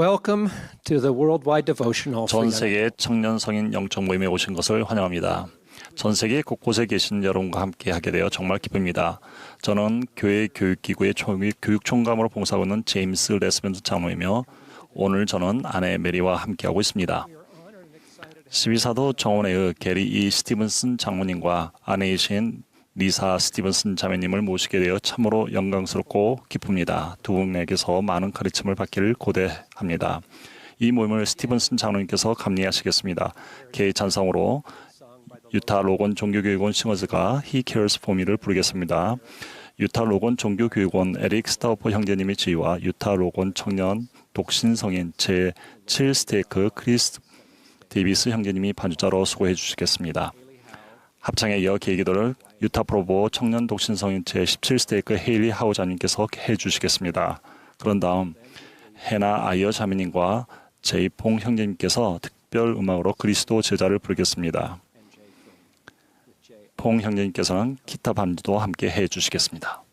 Welcome to the Worldwide Devotional for 전 Young. 세계 청년 성인 영적 모임에 오신 것을 환영합니다. 전 세계 곳곳에 계신 여러분과 함께 하게 되어 정말 기쁩니다. 저는 교회 교육기구의 교육총감으로 봉사하고 있는 제임스 레스벤스 장로이며 오늘 저는 아내 메리와 함께하고 있습니다. 12사도 정원회의 게리 E. 스티븐슨 장모님과 아내이신 리사 스티븐슨 자매님을 모시게 되어 참으로 영광스럽고 기쁩니다. 두 분에게서 많은 가르침을 받기를 고대합니다. 이 모임을 스티븐슨 장로님께서 감리하시겠습니다. 개의 찬성으로 유타 로건 종교교육원 싱어즈가 He Cares For Me를 부르겠습니다. 유타 로건 종교교육원 에릭 스타우퍼 형제님의 지휘와 유타 로건 청년 독신성인 제7 스테이크 크리스 데이비스 형제님이 반주자로 수고해 주시겠습니다. 합창에 이어 계기도를 유타 프로보 청년 독신성인 제17 스테이크 헤일리 하우자님께서 해주시겠습니다. 그런 다음 해나 아이어 자매님과 제이퐁 형제님께서 특별 음악으로 그리스도 제자를 부르겠습니다. 퐁 형제님께서는 기타 반주도 함께 해주시겠습니다.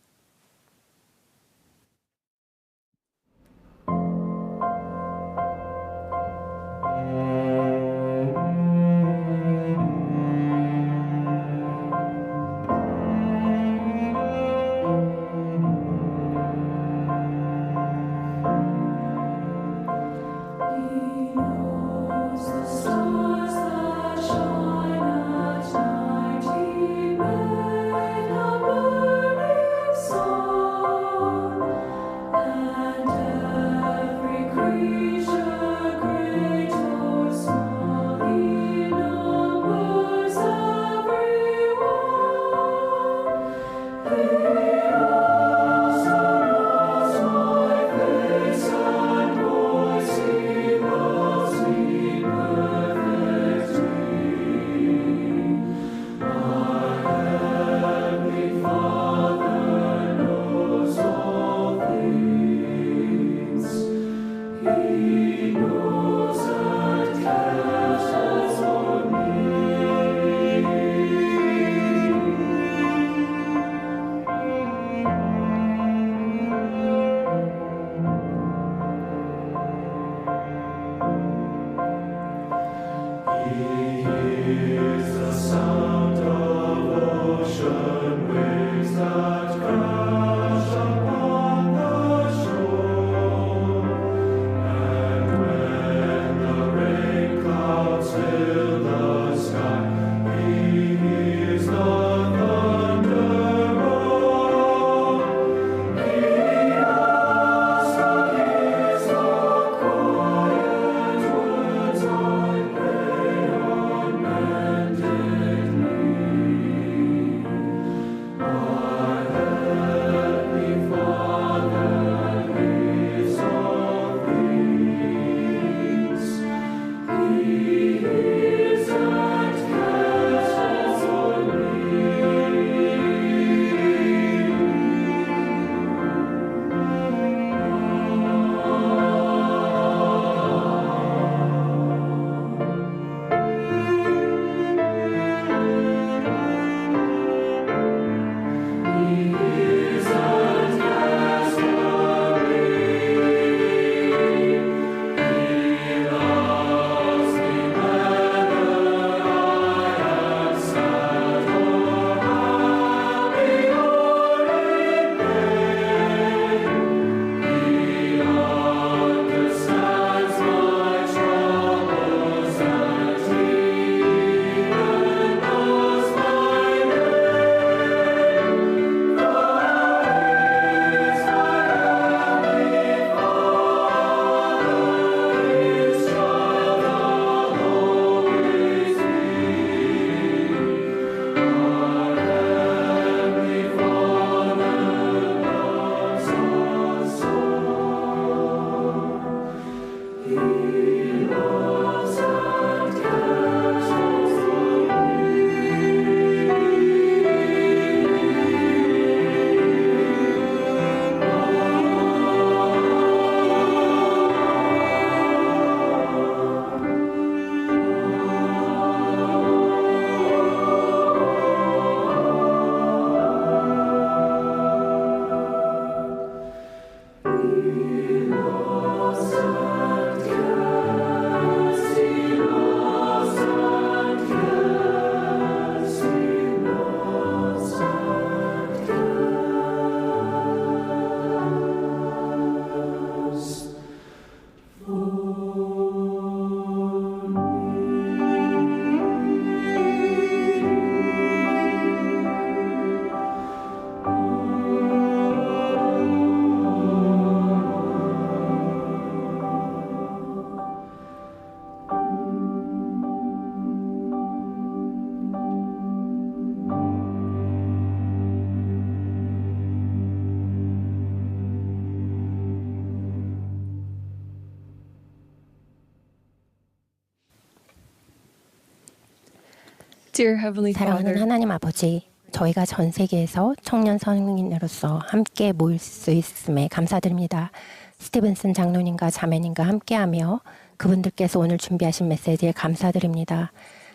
Dear Heavenly 사랑하는 Father, 하나님 아버지, 저희가 전 세계에서 청년 성인으로서 함께 모일 수 있음에 감사드립니다. 스티븐슨 장로님과 자매님과 함께하며 그분들께서 오늘 준비하신 메시지에 감사드립니다.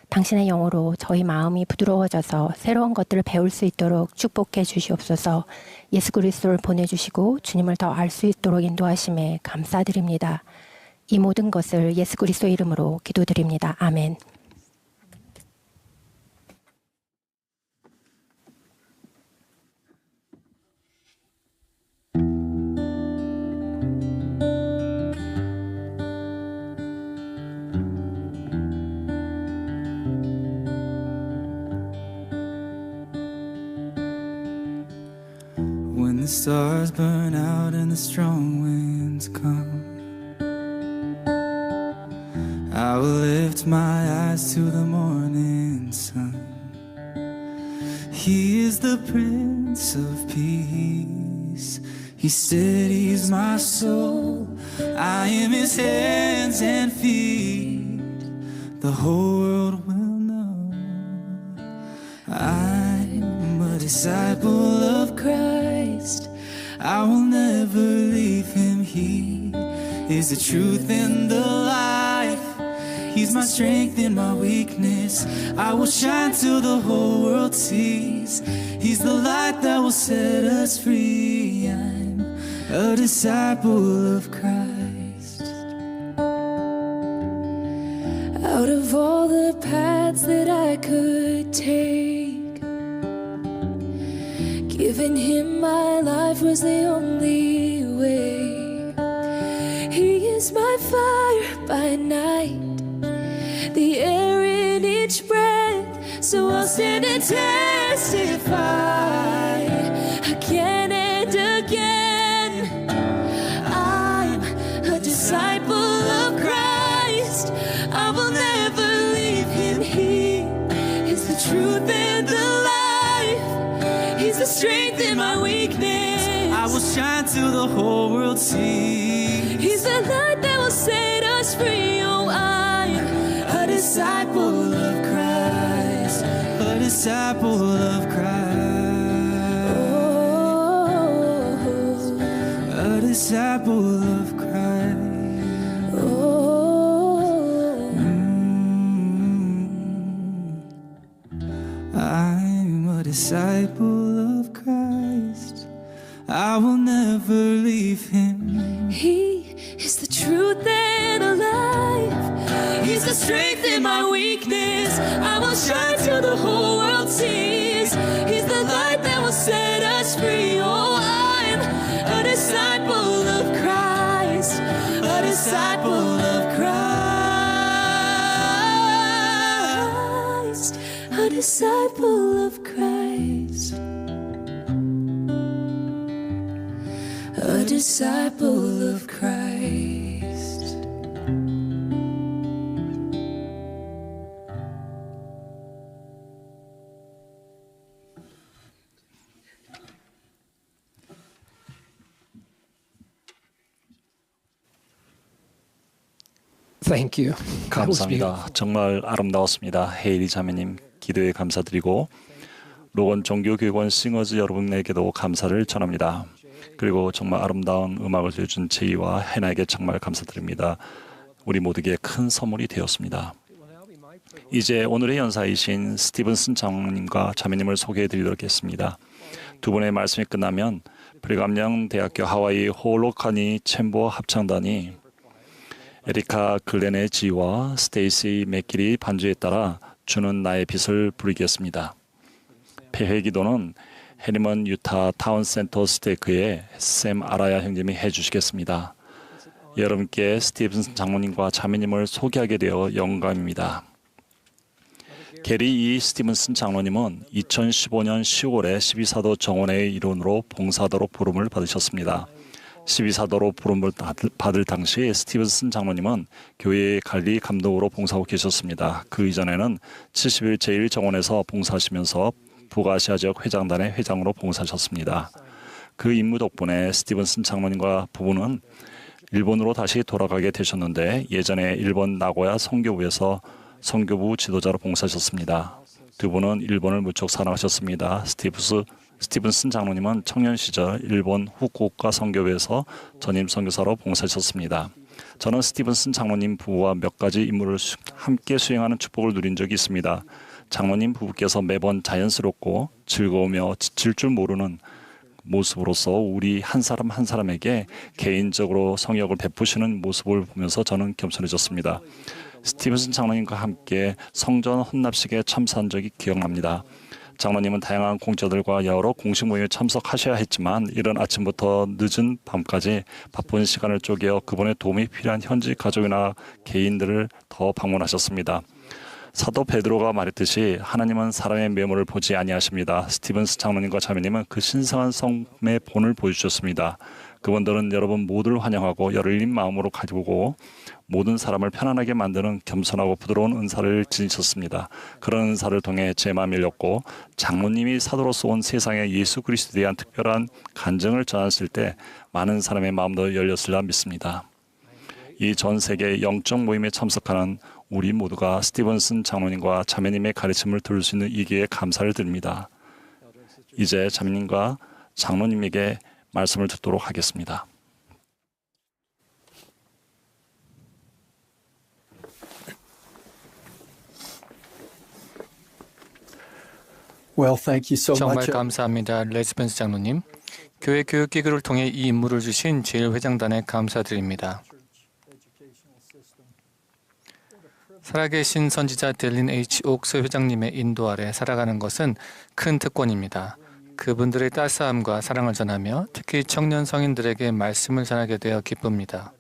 당신의 영으로 저희 마음이 부드러워져서 새로운 것들을 배울 수 있도록 축복해 주시옵소서. 예수 그리스도를 보내주시고 주님을 더 알 수 있도록 인도하심에 감사드립니다. 이 모든 것을 예수 그리스도 이름으로 기도드립니다. 아멘. When the stars burn out and the strong winds come, I will lift my eyes to the morning sun. He is the Prince of Peace. He steadies my soul. I am His hands and feet. The whole world will know I'm a disciple of Christ. I will never leave Him. He is the truth and the life. He's my strength in my weakness. I will shine till the whole world sees. He's the light that will set us free. I'm a disciple of Christ. Out of all the paths that I could take, giving Him my life was the only way. He is my fire by night, the air in each breath. So I'll stand and testify again and again. I'm a disciple of Christ. I will never leave Him. He is the truth and the life. He's the strength in my weakness. I will shine till the whole world sees. He's the light that will set us free. Oh, I'm a disciple of Christ. A disciple of Christ. Oh, a disciple of Christ. Oh, I'm a disciple of Christ. I will never leave Him. He is the truth and the life. He's the strength in my weakness. I will shine till the whole world sees. He's the light that will set us free. Oh, I'm a disciple of Christ. A disciple of Christ. A disciple of Christ. A disciple of Christ. Thank you. That was beautiful. 감사합니다. 정말 아름다웠습니다. 헤이리 자매님 기도에 감사드리고 로건 종교교육원 싱어즈 여러분에게도 감사를 전합니다. 그리고 정말 아름다운 음악을 들려준 제이와 해나에게 정말 감사드립니다. 우리 모두에게 큰 선물이 되었습니다. 이제 오늘의 연사이신 스티븐슨 장로님과 자매님을 소개해드리도록 하겠습니다. 두 분의 말씀이 끝나면 브리감령 대학교 하와이 홀로카니 챔버 합창단이 에리카 글렌의 지와 스테이시 맥길이 반주에 따라 주는 나의 빛을 부르겠습니다. 폐회 기도는 해리먼 유타 타운센터 스테이크의 샘 아라야 형님이 해주시겠습니다. 여러분께 스티븐슨 장모님과 자매님을 소개하게 되어 영광입니다. 게리 이 스티븐슨 장로님은 2015년 10월에 12사도 정원회의 일원으로 봉사도로 부름을 받으셨습니다. 12사도로 부름을 받을 당시 스티븐슨 장로님은 교회 관리 감독으로 봉사하고 계셨습니다. 그 이전에는 70일 제1정원에서 봉사하시면서 북아시아 지역 회장단의 회장으로 봉사하셨습니다. 그 임무 덕분에 스티븐슨 장로님과 부부는 일본으로 다시 돌아가게 되셨는데 예전에 일본 나고야 선교부에서 선교부 지도자로 봉사하셨습니다. 두 분은 일본을 무척 사랑하셨습니다. 스티븐슨 장로님은 청년 시절 일본 후쿠오카 선교회에서 전임 선교사로 봉사하셨습니다. 저는 스티븐슨 장로님 부부와 몇 가지 임무를 함께 수행하는 축복을 누린 적이 있습니다. 장로님 부부께서 매번 자연스럽고 즐거우며 지칠 줄 모르는 모습으로서 우리 한 사람 한 사람에게 개인적으로 성역을 베푸시는 모습을 보면서 저는 겸손해졌습니다. 스티븐슨 장로님과 함께 성전 헌납식에 참석한 적이 기억납니다. 장로님은 다양한 공자들과 여러 공식 모임에 참석하셔야 했지만 이른 아침부터 늦은 밤까지 바쁜 시간을 쪼개어 그분의 도움이 필요한 현지 가족이나 개인들을 더 방문하셨습니다. 사도 베드로가 말했듯이 하나님은 사람의 면모를 보지 아니하십니다. 스티븐스 장로님과 자매님은 그 신성한 성의 본을 보여주셨습니다. 그분들은 여러분 모두를 환영하고 열린 마음으로 가지고 모든 사람을 편안하게 만드는 겸손하고 부드러운 은사를 지니셨습니다. 그런 은사를 통해 제 마음이 열렸고 장로님이 사도로서 온 세상에 예수 그리스도에 대한 특별한 간증을 전하실 때 많은 사람의 마음도 열렸으리라 믿습니다. 이 전 세계 영적 모임에 참석하는 우리 모두가 스티븐슨 장로님과 자매님의 가르침을 들을 수 있는 이 기회에 감사를 드립니다. 이제 자매님과 장로님에게 말씀을 듣도록 하겠습니다. Well, thank you so 정말 much. 감사합니다. 레스펜스 장로님. 교회 교육기구를 통해 이 임무를 주신 제1회장단에 감사드립니다. 살아계신 선지자 델린 H. 옥스 회장님의 인도 아래 살아가는 것은 큰 특권입니다. 그분들의 따스함과 사랑을 전하며 특히 청년 성인들에게 말씀을 전하게 되어 기쁩니다.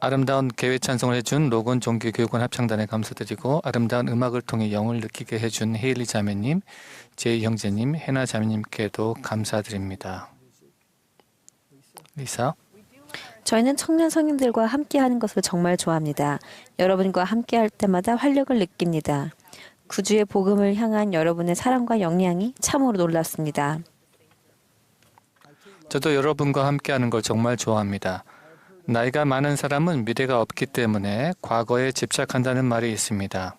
아름다운 개회 찬송을 해준 로건 종교교육원 합창단에 감사드리고 아름다운 음악을 통해 영을 느끼게 해준 헤일리 자매님, 제이 형제님, 해나 자매님께도 감사드립니다. 리사. 저희는 청년 성인들과 함께하는 것을 정말 좋아합니다. 여러분과 함께할 때마다 활력을 느낍니다. 구주의 복음을 향한 여러분의 사랑과 영향이 참으로 놀랍습니다. 저도 여러분과 함께하는 걸 정말 좋아합니다. 나이가 많은 사람은 미래가 없기 때문에 과거에 집착한다는 말이 있습니다.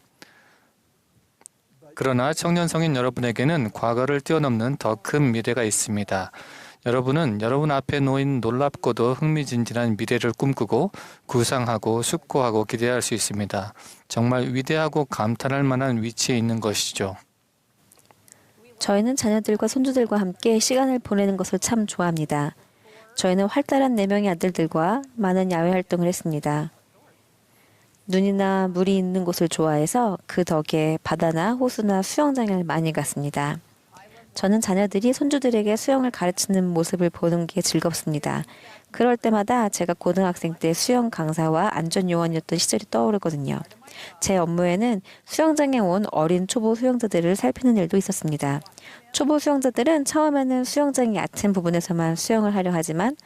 그러나 청년 성인 여러분에게는 과거를 뛰어넘는 더 큰 미래가 있습니다. 여러분은 여러분 앞에 놓인 놀랍고도 흥미진진한 미래를 꿈꾸고 구상하고 숙고하고 기대할 수 있습니다. 정말 위대하고 감탄할 만한 위치에 있는 것이죠. 저희는 자녀들과 손주들과 함께 시간을 보내는 것을 참 좋아합니다. 저희는 활달한 4명의 아들들과 많은 야외 활동을 했습니다. 눈이나 물이 있는 곳을 좋아해서 그 덕에 바다나 호수나 수영장을 많이 갔습니다. 저는 자녀들이 손주들에게 수영을 가르치는 모습을 보는 게 즐겁습니다. 그럴 때마다 제가 고등학생 때 수영 강사와 안전요원이었던 시절이 떠오르거든요. 제 업무에는 수영장에 온 어린 초보 수영자들을 살피는 일도 있었습니다. 초보 수영자들은 처음에는 수영장이 얕은 부분에서만 수영을 하려 하지만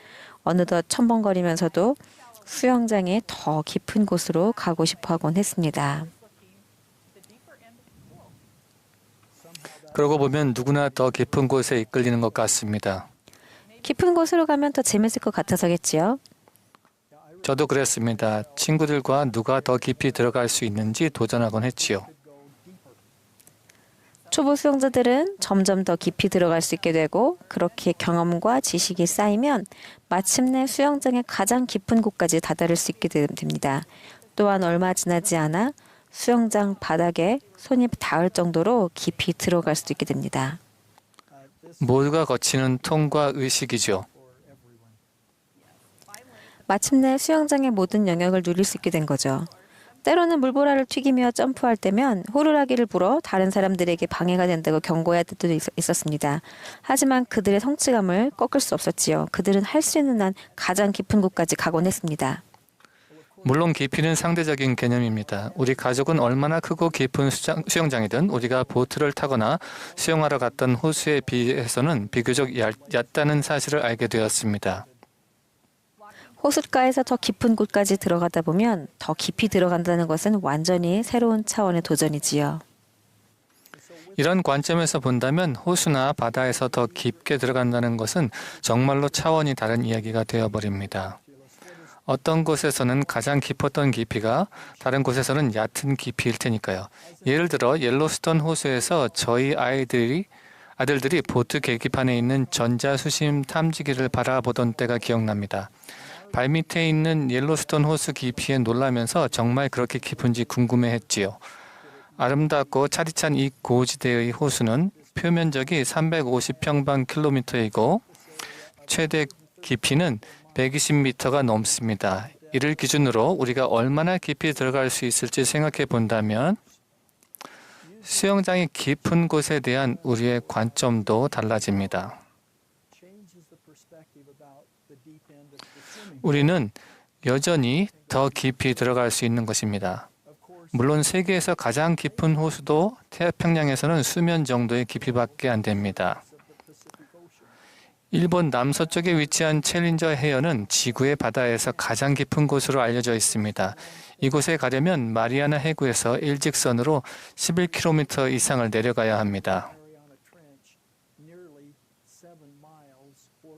어느덧 첨벙거리면서도 수영장의 더 깊은 곳으로 가고 싶어 하곤 했습니다. 그러고 보면 누구나 더 깊은 곳에 이끌리는 것 같습니다. 깊은 곳으로 가면 더 재밌을 것 같아서겠지요. 저도 그랬습니다. 친구들과 누가 더 깊이 들어갈 수 있는지 도전하곤 했지요. 초보 수영자들은 점점 더 깊이 들어갈 수 있게 되고 그렇게 경험과 지식이 쌓이면 마침내 수영장의 가장 깊은 곳까지 다다를 수 있게 됩니다. 또한 얼마 지나지 않아 수영장 바닥에 손이 닿을 정도로 깊이 들어갈 수도 있게 됩니다. 모두가 거치는 통과 의식이죠. 마침내 수영장의 모든 영역을 누릴 수 있게 된 거죠. 때로는 물보라를 튀기며 점프할 때면 호루라기를 불어 다른 사람들에게 방해가 된다고 경고해야 할 때도 있었습니다. 하지만 그들의 성취감을 꺾을 수 없었지요. 그들은 할 수 있는 한 가장 깊은 곳까지 가곤 했습니다. 물론 깊이는 상대적인 개념입니다. 우리 가족은 얼마나 크고 깊은 수영장이든 우리가 보트를 타거나 수영하러 갔던 호수에 비해서는 비교적 얕다는 사실을 알게 되었습니다. 호숫가에서 더 깊은 곳까지 들어가다 보면 더 깊이 들어간다는 것은 완전히 새로운 차원의 도전이지요. 이런 관점에서 본다면 호수나 바다에서 더 깊게 들어간다는 것은 정말로 차원이 다른 이야기가 되어버립니다. 어떤 곳에서는 가장 깊었던 깊이가 다른 곳에서는 얕은 깊이일 테니까요. 예를 들어 옐로스톤 호수에서 저희 아들들이 보트 계기판에 있는 전자수심 탐지기를 바라보던 때가 기억납니다. 발밑에 있는 옐로스톤 호수 깊이에 놀라면서 정말 그렇게 깊은지 궁금해했지요. 아름답고 차디찬 이 고지대의 호수는 표면적이 350평방킬로미터이고 최대 깊이는 120m가 넘습니다. 이를 기준으로 우리가 얼마나 깊이 들어갈 수 있을지 생각해 본다면 수영장이 깊은 곳에 대한 우리의 관점도 달라집니다. 우리는 여전히 더 깊이 들어갈 수 있는 것입니다. 물론 세계에서 가장 깊은 호수도 태평양에서는 수면 정도의 깊이밖에 안 됩니다. 일본 남서쪽에 위치한 챌린저 해연은 지구의 바다에서 가장 깊은 곳으로 알려져 있습니다. 이곳에 가려면 마리아나 해구에서 일직선으로 11km 이상을 내려가야 합니다.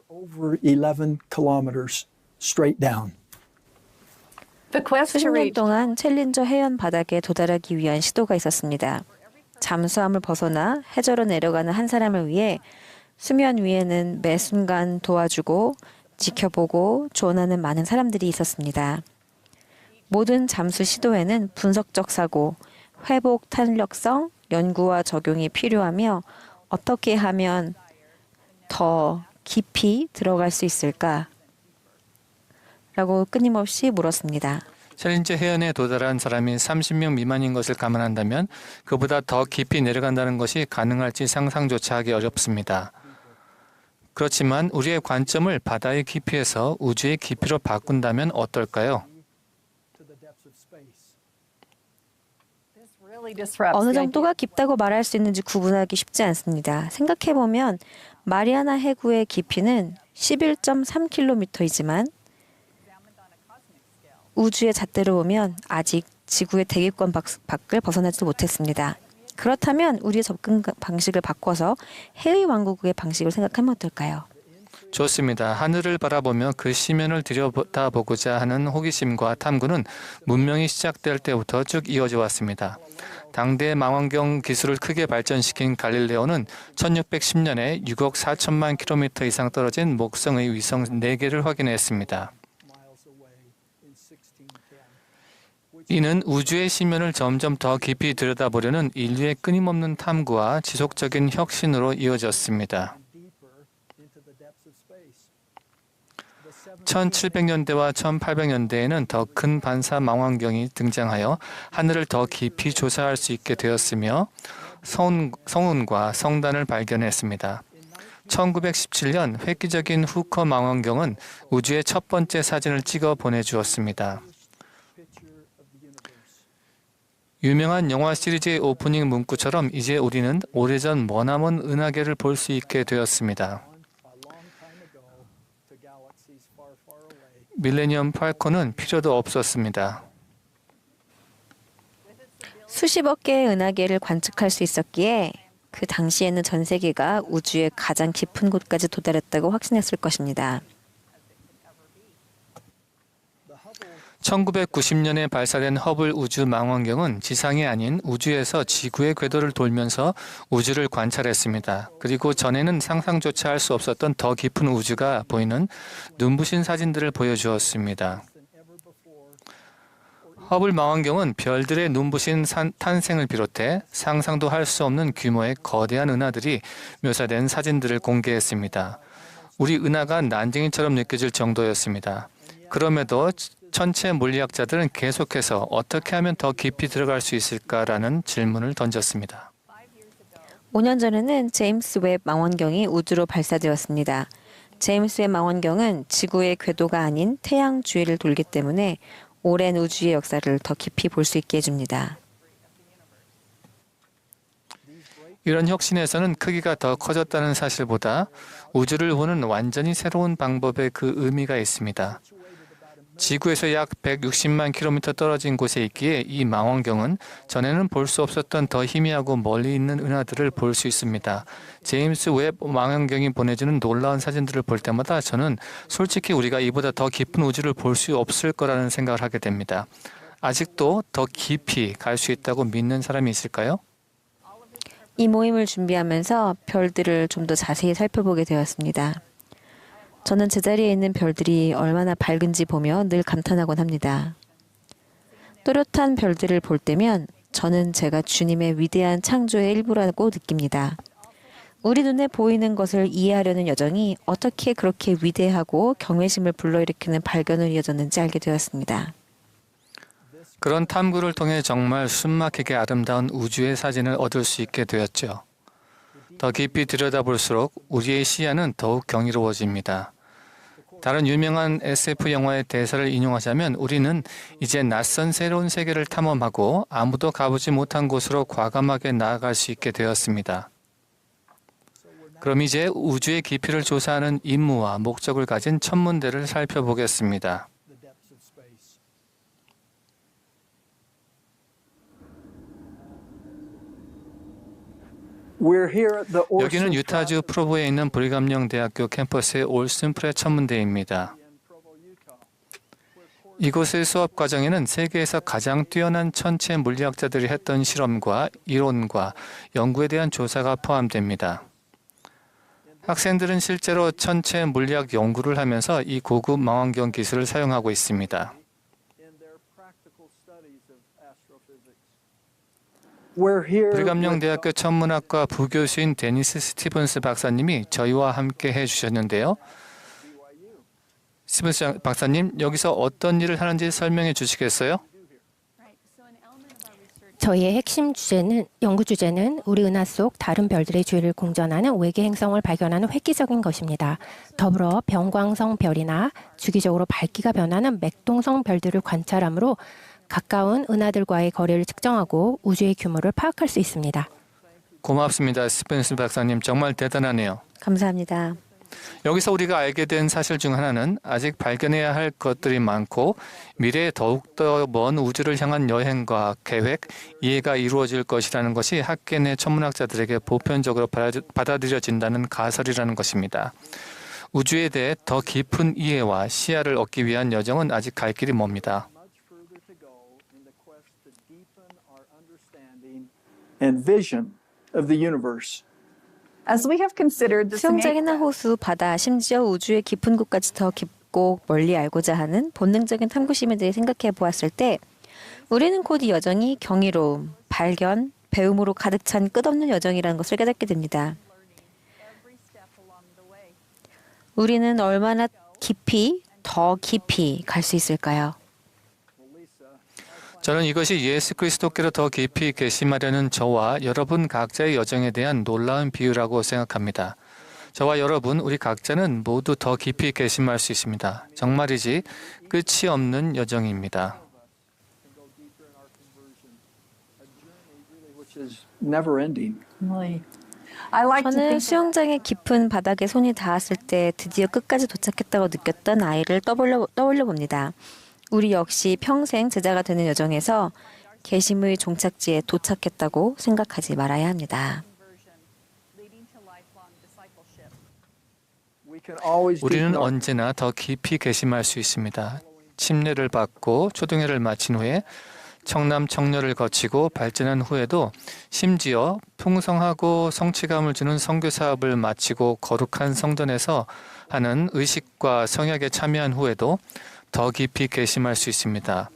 Over 11 kilometers straight down. 수십 년 동안 챌린저 해연 바닥에 도달하기 위한 시도가 있었습니다. 잠수함을 벗어나 해저로 내려가는 한 사람을 위해 수면 위에는 매 순간 도와주고 지켜보고 조언하는 많은 사람들이 있었습니다. 모든 잠수 시도에는 분석적 사고, 회복 탄력성, 연구와 적용이 필요하며 어떻게 하면 더 깊이 들어갈 수 있을까? 라고 끊임없이 물었습니다. 챌린저 해연에 도달한 사람이 30명 미만인 것을 감안한다면 그보다 더 깊이 내려간다는 것이 가능할지 상상조차 하기 어렵습니다. 그렇지만 우리의 관점을 바다의 깊이에서 우주의 깊이로 바꾼다면 어떨까요? 어느 정도가 깊다고 말할 수 있는지 구분하기 쉽지 않습니다. 생각해보면 마리아나 해구의 깊이는 11.3km이지만 우주의 잣대로 보면 아직 지구의 대기권 밖을 벗어나지도 못했습니다. 그렇다면 우리의 접근 방식을 바꿔서 해의 왕국의 방식을 생각하면 어떨까요? 좋습니다. 하늘을 바라보며 그 시면을 들여다보고자 하는 호기심과 탐구는 문명이 시작될 때부터 쭉 이어져 왔습니다. 당대 망원경 기술을 크게 발전시킨 갈릴레오는 1610년에 6억 4천만 킬로미터 이상 떨어진 목성의 위성 4개를 확인했습니다. 이는 우주의 시면을 점점 더 깊이 들여다보려는 인류의 끊임없는 탐구와 지속적인 혁신으로 이어졌습니다. 1700년대와 1800년대에는 더 큰 반사 망원경이 등장하여 하늘을 더 깊이 조사할 수 있게 되었으며 성운과 성단을 발견했습니다. 1917년 획기적인 후커 망원경은 우주의 첫 번째 사진을 찍어 보내주었습니다. 유명한 영화 시리즈의 오프닝 문구처럼 이제 우리는 오래전 머나먼 은하계를 볼 수 있게 되었습니다. 밀레니엄 팔콘은 필요도 없었습니다. 수십억 개의 은하계를 관측할 수 있었기에 그 당시에는 전 세계가 우주의 가장 깊은 곳까지 도달했다고 확신했을 것입니다. 1990년에 발사된 허블 우주 망원경은 지상이 아닌 우주에서 지구의 궤도를 돌면서 우주를 관찰했습니다. 그리고 전에는 상상조차 할 수 없었던 더 깊은 우주가 보이는 눈부신 사진들을 보여주었습니다. 허블 망원경은 별들의 눈부신 탄생을 비롯해 상상도 할 수 없는 규모의 거대한 은하들이 묘사된 사진들을 공개했습니다. 우리 은하가 난쟁이처럼 느껴질 정도였습니다. 그럼에도 천체 물리학자들은 계속해서 어떻게 하면 더 깊이 들어갈 수 있을까라는 질문을 던졌습니다. 5년 전에는 제임스 웹 망원경이 우주로 발사되었습니다. 제임스 웹 망원경은 지구의 궤도가 아닌 태양 주위를 돌기 때문에 오랜 우주의 역사를 더 깊이 볼 수 있게 해줍니다. 이런 혁신에서는 크기가 더 커졌다는 사실보다 우주를 보는 완전히 새로운 방법에 그 의미가 있습니다. 지구에서 약 160만 킬로미터 떨어진 곳에 있기에 이 망원경은 전에는 볼 수 없었던 더 희미하고 멀리 있는 은하들을 볼 수 있습니다. 제임스 웹 망원경이 보내주는 놀라운 사진들을 볼 때마다 저는 솔직히 우리가 이보다 더 깊은 우주를 볼 수 없을 거라는 생각을 하게 됩니다. 아직도 더 깊이 갈 수 있다고 믿는 사람이 있을까요? 이 모임을 준비하면서 별들을 좀 더 자세히 살펴보게 되었습니다. 저는 제자리에 있는 별들이 얼마나 밝은지 보며 늘 감탄하곤 합니다. 또렷한 별들을 볼 때면 저는 제가 주님의 위대한 창조의 일부라고 느낍니다. 우리 눈에 보이는 것을 이해하려는 여정이 어떻게 그렇게 위대하고 경외심을 불러일으키는 발견으로 이어졌는지 알게 되었습니다. 그런 탐구를 통해 정말 숨막히게 아름다운 우주의 사진을 얻을 수 있게 되었죠. 더 깊이 들여다볼수록 우리의 시야는 더욱 경이로워집니다. 다른 유명한 SF 영화의 대사를 인용하자면 우리는 이제 낯선 새로운 세계를 탐험하고 아무도 가보지 못한 곳으로 과감하게 나아갈 수 있게 되었습니다. 그럼 이제 우주의 깊이를 조사하는 임무와 목적을 가진 천문대를 살펴보겠습니다. 여기는 유타주 프로보에 있는 브리감령 대학교 캠퍼스의 올슨 프레 천문대입니다. 이곳의 수업 과정에는 세계에서 가장 뛰어난 천체 물리학자들이 했던 실험과 이론과 연구에 대한 조사가 포함됩니다. 학생들은 실제로 천체 물리학 연구를 하면서 이 고급 망원경 기술을 사용하고 있습니다. 브리감령 대학교 천문학과 부교수인 데니스 스티븐스 박사님이 저희와 함께 해주셨는데요. 스티븐스 박사님, 여기서 어떤 일을 하는지 설명해 주시겠어요? 저희의 핵심 연구 주제는 우리 은하 속 다른 별들의 주위를 공전하는 외계 행성을 발견하는 획기적인 것입니다. 더불어 병광성 별이나 주기적으로 밝기가 변하는 맥동성 별들을 관찰함으로 가까운 은하들과의 거리를 측정하고 우주의 규모를 파악할 수 있습니다. 고맙습니다. 스펜스 박사님, 정말 대단하네요. 감사합니다. 여기서 우리가 알게 된 사실 중 하나는 아직 발견해야 할 것들이 많고 미래에 더욱더 먼 우주를 향한 여행과 계획, 이해가 이루어질 것이라는 것이 학계 내 천문학자들에게 보편적으로 받아들여진다는 가설이라는 것입니다. 우주에 대해 더 깊은 이해와 시야를 얻기 위한 여정은 아직 갈 길이 멉니다. And vision of the universe. As we have considered the 수영장이나 호수, 바다, 심지어 우주의 깊은 곳까지 더 깊고 멀리 알고자 하는 본능적인 탐구심에 대해 생각해 보았을 때 우리는 곧 이 여정이 경이로움, 발견, 배움으로 가득 찬 끝없는 여정이라는 것을 깨닫게 됩니다. 우리는 얼마나 깊이, 더 깊이 갈 수 있을까요? 저는 이것이 예수 그리스도께로 더 깊이 계심하려는 저와 여러분 각자의 여정에 대한 놀라운 비유라고 생각합니다. 저와 여러분, 우리 각자는 모두 더 깊이 계심할 수 있습니다. 정말이지 끝이 없는 여정입니다. 저는 수영장의 깊은 바닥에 손이 닿았을 때 드디어 끝까지 도착했다고 느꼈던 아이를 떠올려 봅니다. 우리 역시 평생 제자가 되는 여정에서 계심의 종착지에 도착했다고 생각하지 말아야 합니다. 우리는 언제나 더 깊이 계심할 수 있습니다. 침례를 받고 초등회를 마친 후에 청남 청녀를 거치고 발전한 후에도 심지어 풍성하고 성취감을 주는 선교 사업을 마치고 거룩한 성전에서 하는 의식과 성약에 참여한 후에도 더 깊이 계심할 수 있습니다.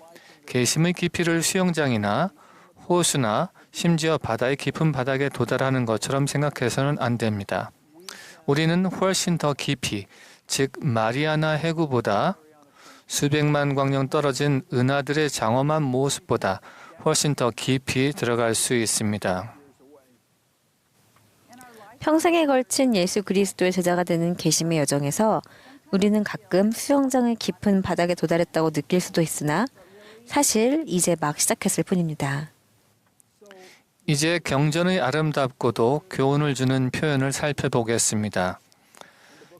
계심의 깊이를 수영장이나 호수나 심지어 바다의 깊은 바닥에 도달하는 것처럼 생각해서는 안 됩니다. 우리는 훨씬 더 깊이, 즉 마리아나 해구보다 수백만 광년 떨어진 은하들의 장엄한 모습보다 훨씬 더 깊이 들어갈 수 있습니다. 평생에 걸친 예수 그리스도의 제자가 되는 계심의 여정에서 우리는 가끔 수영장의 깊은 바닥에 도달했다고 느낄 수도 있으나 사실 이제 막 시작했을 뿐입니다. 이제 경전의 아름답고도 교훈을 주는 표현을 살펴보겠습니다.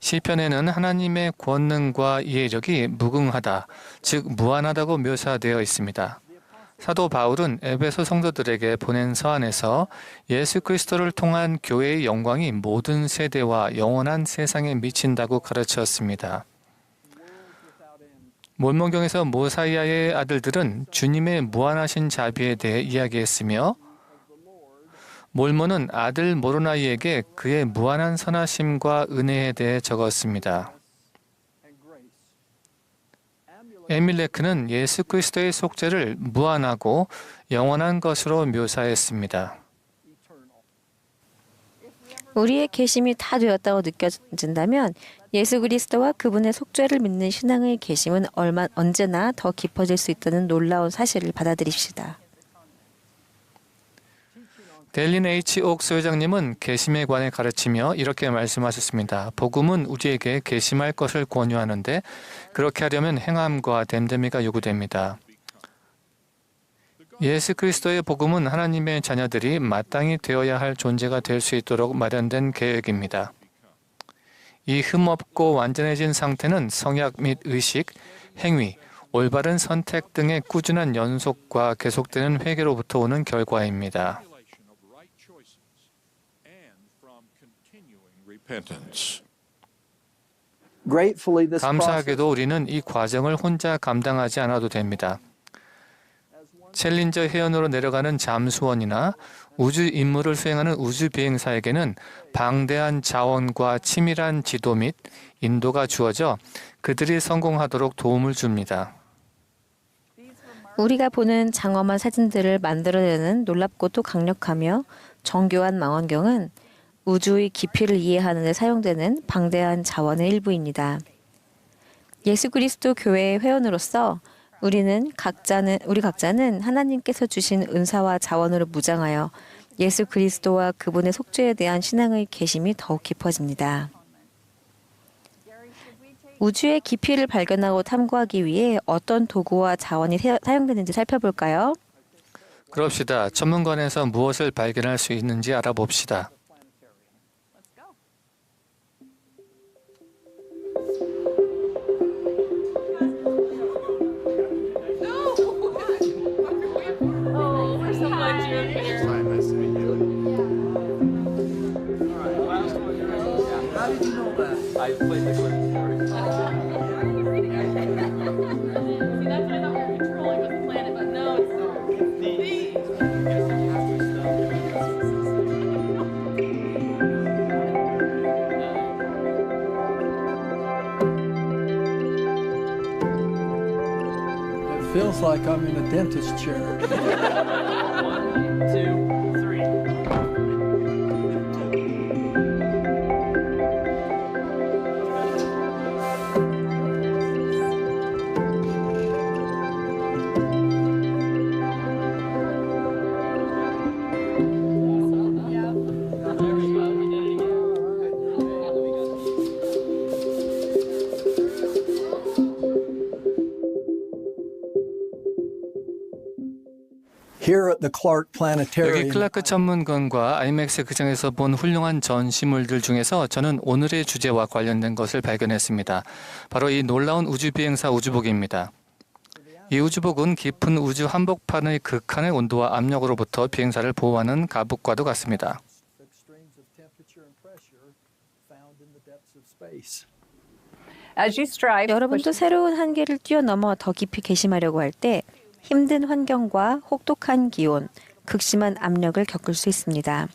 시편에는 하나님의 권능과 이해력이 무궁하다, 즉 무한하다고 묘사되어 있습니다. 사도 바울은 에베소 성도들에게 보낸 서한에서 예수 그리스도를 통한 교회의 영광이 모든 세대와 영원한 세상에 미친다고 가르쳤습니다. 몰몬경에서 모사이아의 아들들은 주님의 무한하신 자비에 대해 이야기했으며 몰몬은 아들 모로나이에게 그의 무한한 선하심과 은혜에 대해 적었습니다. 에밀레크는 예수 그리스도의 속죄를 무한하고 영원한 것으로 묘사했습니다. 우리의 계심이 다 되었다고 느껴진다면 예수 그리스도와 그분의 속죄를 믿는 신앙의 계심은 언제나 더 깊어질 수 있다는 놀라운 사실을 받아들입시다. 델린 H. 옥스 회장님은 계심에 관해 가르치며 이렇게 말씀하셨습니다. 복음은 우리에게 계심할 것을 권유하는데 그렇게 하려면 행함과 됨됨이가 요구됩니다. 예수 그리스도의 복음은 하나님의 자녀들이 마땅히 되어야 할 존재가 될 수 있도록 마련된 계획입니다. 이 흠없고 완전해진 상태는 성약 및 의식, 행위, 올바른 선택 등의 꾸준한 연속과 계속되는 회개로부터 오는 결과입니다. Gratefully, this process 감사하게도 우리는 이 과정을 혼자 감당하지 않아도 됩니다. 챌린저 해연으로 내려가는 잠수원이나 우주 임무를 수행하는 우주 비행사에게는 방대한 자원과 치밀한 지도 및 인도가 주어져 그들이 성공하도록 도움을 줍니다. 우리가 보는 장엄한 사진들을 만들어내는 놀랍고도 강력하며 정교한 망원경은 우주의 깊이를 이해하는 데 사용되는 방대한 자원의 일부입니다. 예수 그리스도 교회의 회원으로서 우리 각자는 하나님께서 주신 은사와 자원으로 무장하여 예수 그리스도와 그분의 속죄에 대한 신앙의 계심이 더욱 깊어집니다. 우주의 깊이를 발견하고 탐구하기 위해 어떤 도구와 자원이 사용되는지 살펴볼까요? 그럽시다. 천문관에서 무엇을 발견할 수 있는지 알아봅시다. It feels like I'm in a dentist chair. Here at the Clark 여기 Planetarium, 클라크 천문관과 IMAX 극장에서 본 훌륭한 전시물들 중에서 저는 오늘의 주제와 관련된 것을 발견했습니다. 바로 이 놀라운 우주비행사 우주복입니다. 이 우주복은 깊은 우주 한복판의 극한의 온도와 압력으로부터 비행사를 보호하는 가복과도 같습니다. extremes of temperature and pressure found in the depths of space. As you strive to 여러분도 push 새로운 한계를 뛰어넘어 더 깊이 계심하려고 할 때 힘든 환경과 혹독한 기온, 극심한 압력을 겪을 수 있습니다.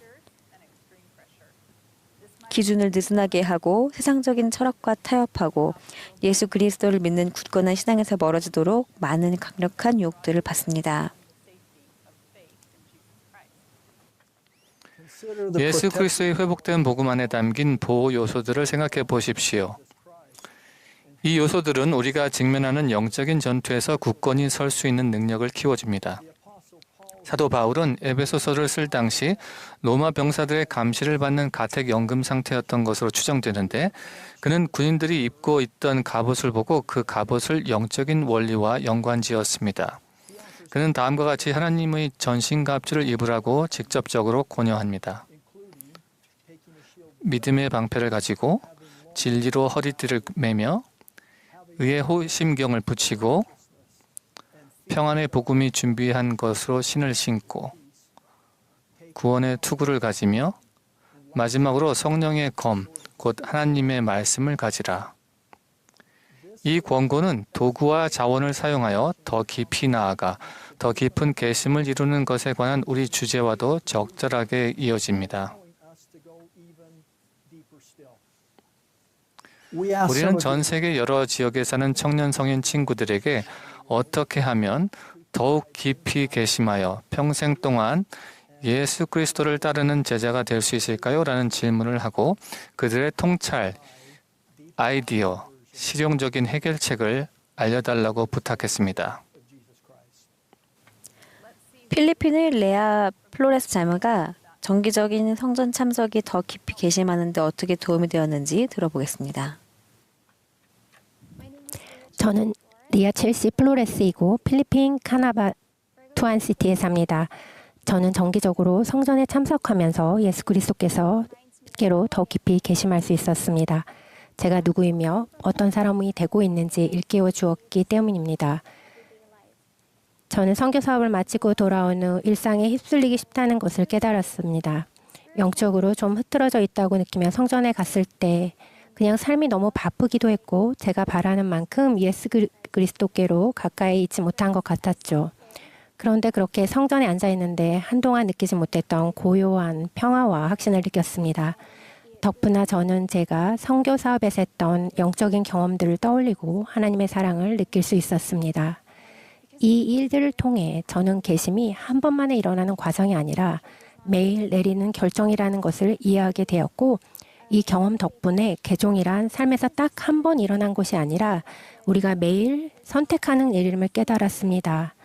기준을 느슨하게 하고 세상적인 철학과 타협하고 예수 그리스도를 믿는 굳건한 신앙에서 멀어지도록 많은 강력한 유혹들을 받습니다. Consider the 예수 protect- 그리스도의 회복된 복음 안에 담긴 보호 요소들을 생각해 보십시오. 이 요소들은 우리가 직면하는 영적인 전투에서 굳건히 설 수 있는 능력을 키워줍니다. 사도 바울은 에베소서를 쓸 당시 로마 병사들의 감시를 받는 가택 연금 상태였던 것으로 추정되는데 그는 군인들이 입고 있던 갑옷을 보고 그 갑옷을 영적인 원리와 연관지었습니다. 그는 다음과 같이 하나님의 전신갑주를 입으라고 직접적으로 권유합니다. 믿음의 방패를 가지고 진리로 허리띠를 매며 의의 호심경을 붙이고 평안의 복음이 준비한 것으로 신을 신고 구원의 투구를 가지며 마지막으로 성령의 검, 곧 하나님의 말씀을 가지라. 이 권고는 도구와 자원을 사용하여 더 깊이 나아가 더 깊은 계심을 이루는 것에 관한 우리 주제와도 적절하게 이어집니다. 우리는 전 세계 여러 지역에 사는 청년 성인 친구들에게 어떻게 하면 더욱 깊이 계심하여 평생 동안 예수 그리스도를 따르는 제자가 될 수 있을까요? 라는 질문을 하고 그들의 통찰, 아이디어, 실용적인 해결책을 알려달라고 부탁했습니다. 필리핀의 레아 플로레스 자매가 정기적인 성전 참석이 더 깊이 계심하는 데 어떻게 도움이 되었는지 들어보겠습니다. 저는 리아 첼시 플로레스이고 필리핀 카나바 투안시티에 삽니다. 저는 정기적으로 성전에 참석하면서 예수 그리스도께로 더 깊이 계심할 수 있었습니다. 제가 누구이며 어떤 사람이 되고 있는지 일깨워 주었기 때문입니다. 저는 선교 사업을 마치고 돌아온 후 일상에 휩쓸리기 쉽다는 것을 깨달았습니다. 영적으로 좀 흐트러져 있다고 느끼며 성전에 갔을 때 그냥 삶이 너무 바쁘기도 했고 제가 바라는 만큼 예수 그리스도께로 가까이 있지 못한 것 같았죠. 그런데 그렇게 성전에 앉아 있는데 한동안 느끼지 못했던 고요한 평화와 확신을 느꼈습니다. 덕분에 저는 제가 선교 사업에서 했던 영적인 경험들을 떠올리고 하나님의 사랑을 느낄 수 있었습니다. 이 일들을 통해 저는 계심이 한 번만에 일어나는 과정이 아니라 매일 내리는 결정이라는 것을 이해하게 되었고 이 경험 덕분에 개종이란 삶에서 딱 한 번 일어난 것이 아니라 우리가 매일 선택하는 일임을 깨달았습니다.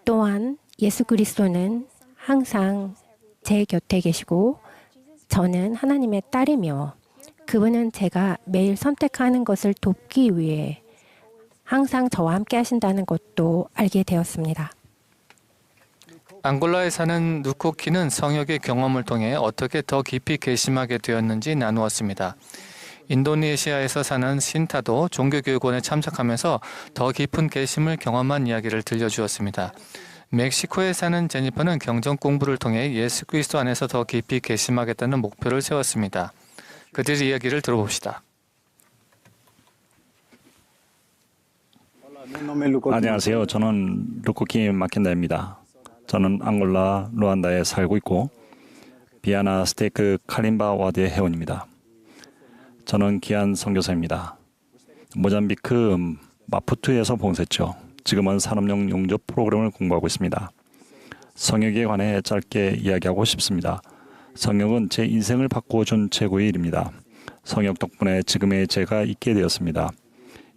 또한 예수 그리스도는 항상 제 곁에 계시고 저는 하나님의 딸이며 그분은 제가 매일 선택하는 것을 돕기 위해 항상 저와 함께 하신다는 것도 알게 되었습니다. 앙골라에 사는 누코키는 성역의 경험을 통해 어떻게 더 깊이 계심하게 되었는지 나누었습니다. 인도네시아에서 사는 신타도 종교교육원에 참석하면서 더 깊은 계심을 경험한 이야기를 들려주었습니다. 멕시코에 사는 제니퍼는 경전 공부를 통해 예수 그리스도 안에서 더 깊이 계심하겠다는 목표를 세웠습니다. 그들의 이야기를 들어봅시다. 안녕하세요. 저는 루코키 마켄다입니다. 저는 앙골라 루안다에 살고 있고 비아나 스테이크 칼림바 와드의 회원입니다. 저는 기안 선교사입니다. 모잠비크 마푸투에서 봉사했죠. 지금은 산업용 용접 프로그램을 공부하고 있습니다. 성역에 관해 짧게 이야기하고 싶습니다. 성역은 제 인생을 바꿔준 최고의 일입니다. 성역 덕분에 지금의 제가 있게 되었습니다.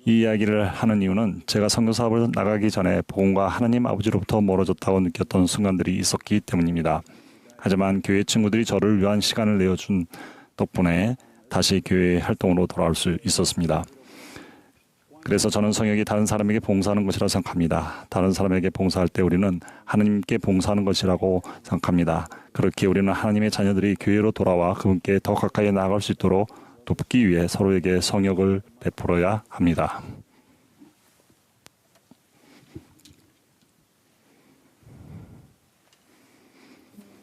이 이야기를 하는 이유는 제가 선교 사업을 나가기 전에 복음과 하나님 아버지로부터 멀어졌다고 느꼈던 순간들이 있었기 때문입니다. 하지만 교회 친구들이 저를 위한 시간을 내어준 덕분에 다시 교회 활동으로 돌아올 수 있었습니다. 그래서 저는 성역이 다른 사람에게 봉사하는 것이라 생각합니다. 다른 사람에게 봉사할 때 우리는 하나님께 봉사하는 것이라고 생각합니다. 그렇게 우리는 하나님의 자녀들이 교회로 돌아와 그분께 더 가까이 나아갈 수 있도록 돕기 위해 서로에게 성역을 베풀어야 합니다.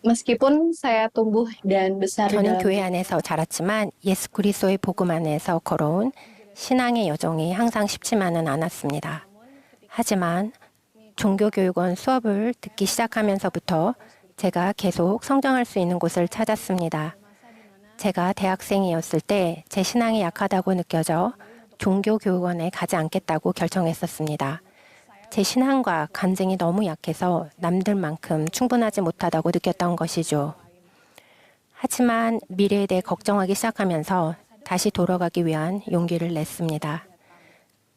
Meskipun saya tumbuh dan besar 저는 dalam 교회 안에서 자랐지만 예수 그리스도의 복음 안에서 걸어온 신앙의 여정이 항상 쉽지만은 않았습니다. 하지만 종교교육원 수업을 듣기 시작하면서부터 제가 계속 성장할 수 있는 곳을 찾았습니다. 제가 대학생이었을 때 제 신앙이 약하다고 느껴져 종교교육원에 가지 않겠다고 결정했었습니다. 제 신앙과 간증이 너무 약해서 남들만큼 충분하지 못하다고 느꼈던 것이죠. 하지만 미래에 대해 걱정하기 시작하면서 다시 돌아가기 위한 용기를 냈습니다.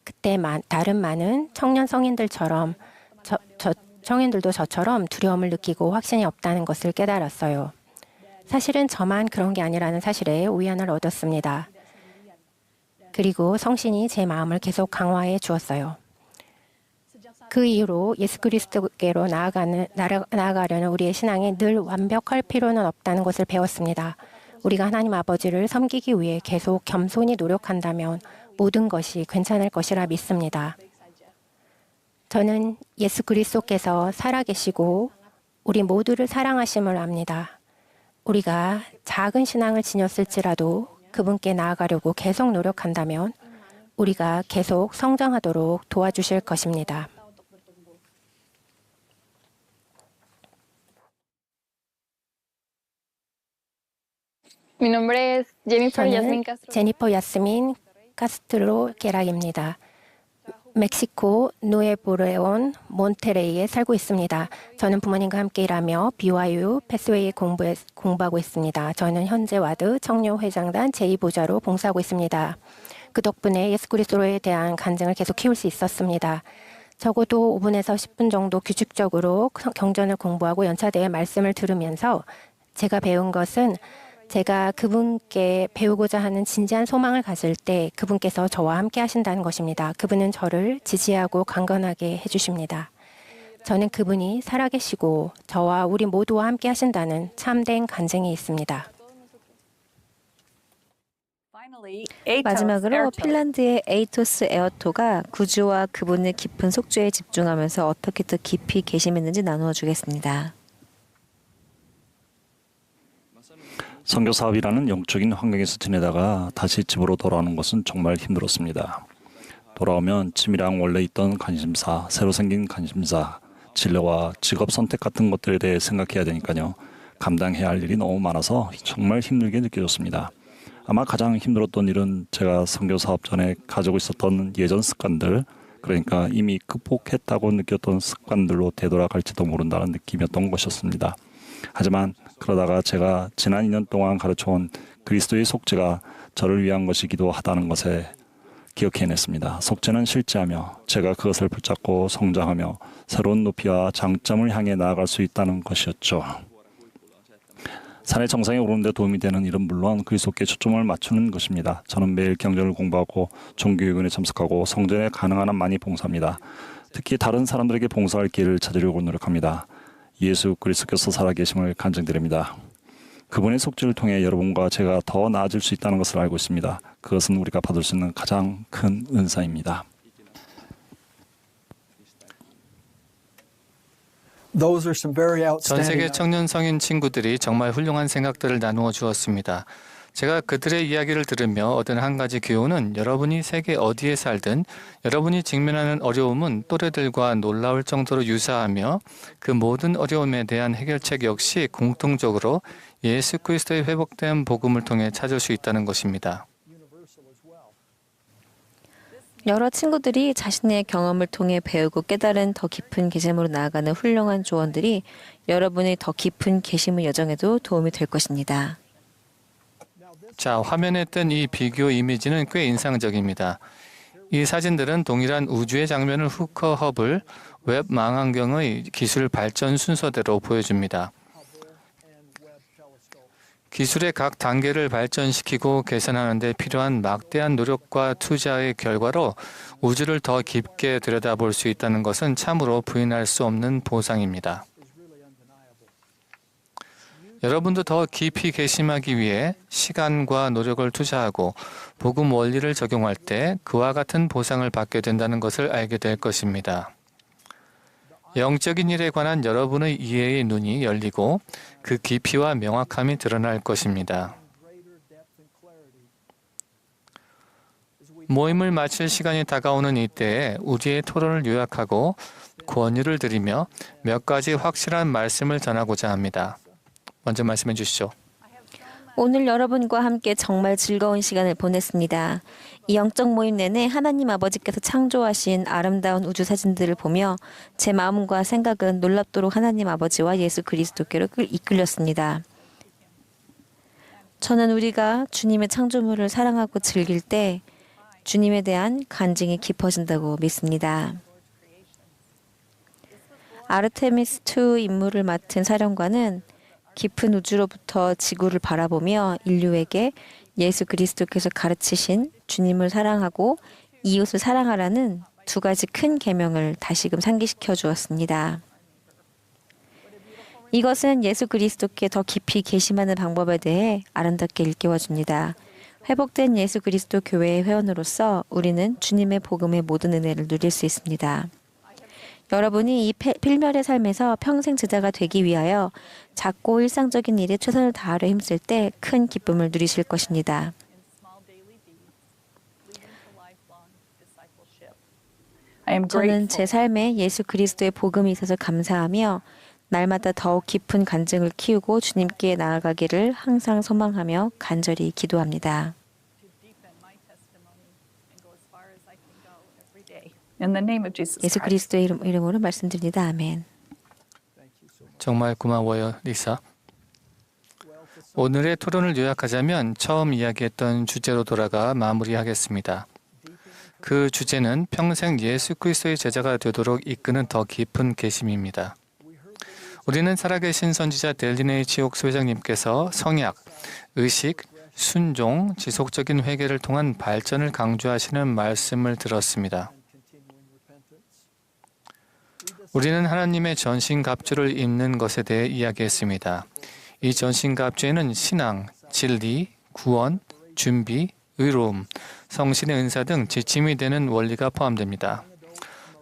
그때 다른 많은 청년 성인들처럼 청년들도 저처럼 두려움을 느끼고 확신이 없다는 것을 깨달았어요. 사실은 저만 그런 게 아니라는 사실에 위안을 얻었습니다. 그리고 성신이 제 마음을 계속 강화해 주었어요. 그 이후로 예수 그리스도께로 나아가려는 우리의 신앙이 늘 완벽할 필요는 없다는 것을 배웠습니다. 우리가 하나님 아버지를 섬기기 위해 계속 겸손히 노력한다면 모든 것이 괜찮을 것이라 믿습니다. 저는 예수 그리스도께서 살아계시고 우리 모두를 사랑하심을 압니다. 우리가 작은 신앙을 지녔을지라도 그분께 나아가려고 계속 노력한다면 우리가 계속 성장하도록 도와주실 것입니다. Mi nombre es Jennifer 저는 Yasmin Castro. 제니퍼 야스민 카스트로 게락입니다. 멕시코 누에보레온 몬테레이에 살고 있습니다. 저는 부모님과 함께 일하며 BYU 패스웨이에 공부하고 있습니다. 저는 현재 와드 청년회장단 제2보좌로 봉사하고 있습니다. 그 덕분에 예수 그리스도에 대한 간증을 계속 키울 수 있었습니다. 적어도 5분에서 10분 정도 규칙적으로 경전을 공부하고 연차대의 말씀을 들으면서 제가 배운 것은 제가 그분께 배우고자 하는 진지한 소망을 가질 때 그분께서 저와 함께 하신다는 것입니다. 그분은 저를 지지하고 강건하게 해주십니다. 저는 그분이 살아계시고 저와 우리 모두와 함께 하신다는 참된 간증이 있습니다. 마지막으로 핀란드의 에이토스 에어토가 구주와 그분의 깊은 속죄에 집중하면서 어떻게 더 깊이 계시했는지 나누어 주겠습니다. 선교 사업이라는 영적인 환경에서 지내다가 다시 집으로 돌아오는 것은 정말 힘들었습니다. 돌아오면 집이랑 원래 있던 관심사, 새로 생긴 관심사, 진로와 직업 선택 같은 것들에 대해 생각해야 되니까요. 감당해야 할 일이 너무 많아서 정말 힘들게 느껴졌습니다. 아마 가장 힘들었던 일은 제가 선교 사업 전에 가지고 있었던 예전 습관들, 그러니까 이미 극복했다고 느꼈던 습관들로 되돌아갈지도 모른다는 느낌이었던 것이었습니다. 하지만 그러다가 제가 지난 2년 동안 가르쳐온 그리스도의 속죄가 저를 위한 것이기도 하다는 것에 기억해냈습니다. 속죄는 실제하며 제가 그것을 붙잡고 성장하며 새로운 높이와 장점을 향해 나아갈 수 있다는 것이었죠. 산의 정상에 오르는 데 도움이 되는 일은 물론 그리스도께 초점을 맞추는 것입니다. 저는 매일 경전을 공부하고 종교회견에 참석하고 성전에 가능한 한 많이 봉사합니다. 특히 다른 사람들에게 봉사할 기회를 찾으려고 노력합니다. 예수 그리스도께서 살아계심을 간증드립니다. 그분의 속죄를 통해 여러분과 제가 더 나아질 수 있다는 것을 알고 있습니다. 그것은 우리가 받을 수 있는 가장 큰 은사입니다. Those are some very 전 세계 outstanding. 청년 성인 친구들이 정말 훌륭한 생각들을 나누어 주었습니다. 제가 그들의 이야기를 들으며 얻은 한 가지 교훈은 여러분이 세계 어디에 살든 여러분이 직면하는 어려움은 또래들과 놀라울 정도로 유사하며 그 모든 어려움에 대한 해결책 역시 공통적으로 예수 그리스도의 회복된 복음을 통해 찾을 수 있다는 것입니다. 여러 친구들이 자신의 경험을 통해 배우고 깨달은 더 깊은 계심으로 나아가는 훌륭한 조언들이 여러분의 더 깊은 계심의 여정에도 도움이 될 것입니다. 자, 화면에 뜬 이 비교 이미지는 꽤 인상적입니다. 이 사진들은 동일한 우주의 장면을 후커 허블 웹 망원경의 기술 발전 순서대로 보여줍니다. 기술의 각 단계를 발전시키고 개선하는 데 필요한 막대한 노력과 투자의 결과로 우주를 더 깊게 들여다볼 수 있다는 것은 참으로 부인할 수 없는 보상입니다. 여러분도 더 깊이 개심하기 위해 시간과 노력을 투자하고 복음 원리를 적용할 때 그와 같은 보상을 받게 된다는 것을 알게 될 것입니다. 영적인 일에 관한 여러분의 이해의 눈이 열리고 그 깊이와 명확함이 드러날 것입니다. 모임을 마칠 시간이 다가오는 이때에 우리의 토론을 요약하고 권유를 드리며 몇 가지 확실한 말씀을 전하고자 합니다. 먼저 말씀해 주시죠. 오늘 여러분과 함께 정말 즐거운 시간을 보냈습니다. 이 영적 모임 내내 하나님 아버지께서 창조하신 아름다운 우주 사진들을 보며 제 마음과 생각은 놀랍도록 하나님 아버지와 예수 그리스도께로 이끌렸습니다. 저는 우리가 주님의 창조물을 사랑하고 즐길 때 주님에 대한 간증이 깊어진다고 믿습니다. 아르테미스2 임무를 맡은 사령관은 깊은 우주로부터 지구를 바라보며 인류에게 예수 그리스도께서 가르치신 주님을 사랑하고 이웃을 사랑하라는 두 가지 큰 계명을 다시금 상기시켜 주었습니다. 이것은 예수 그리스도께 더 깊이 계심하는 방법에 대해 아름답게 일깨워 줍니다. 회복된 예수 그리스도 교회의 회원으로서 우리는 주님의 복음의 모든 은혜를 누릴 수 있습니다. 여러분이 이 필멸의 삶에서 평생 제자가 되기 위하여 작고 일상적인 일에 최선을 다하려 힘쓸 때 큰 기쁨을 누리실 것입니다. I am 저는 grateful 제 삶에 예수 그리스도의 복음이 있어서 감사하며 날마다 더욱 깊은 간증을 키우고 주님께 나아가기를 항상 소망하며 간절히 기도합니다. in the name of Jesus 예수 Christ. 그리스도의 이름으로 말씀드립니다. 아멘. 정말 고마워요, 리사. 오늘의 토론을 요약하자면 처음 이야기했던 주제로 돌아가 마무리하겠습니다. 그 주제는 평생 예수 그리스도의 제자가 되도록 이끄는 더 깊은 계심입니다. 우리는 살아계신 선지자 델린 H. 옥스 회장님께서 성약, 의식, 순종, 지속적인 회개를 통한 발전을 강조하시는 말씀을 들었습니다. 우리는 하나님의 전신갑주를 입는 것에 대해 이야기했습니다. 이 전신갑주에는 신앙, 진리, 구원, 준비, 의로움, 성신의 은사 등 지침이 되는 원리가 포함됩니다.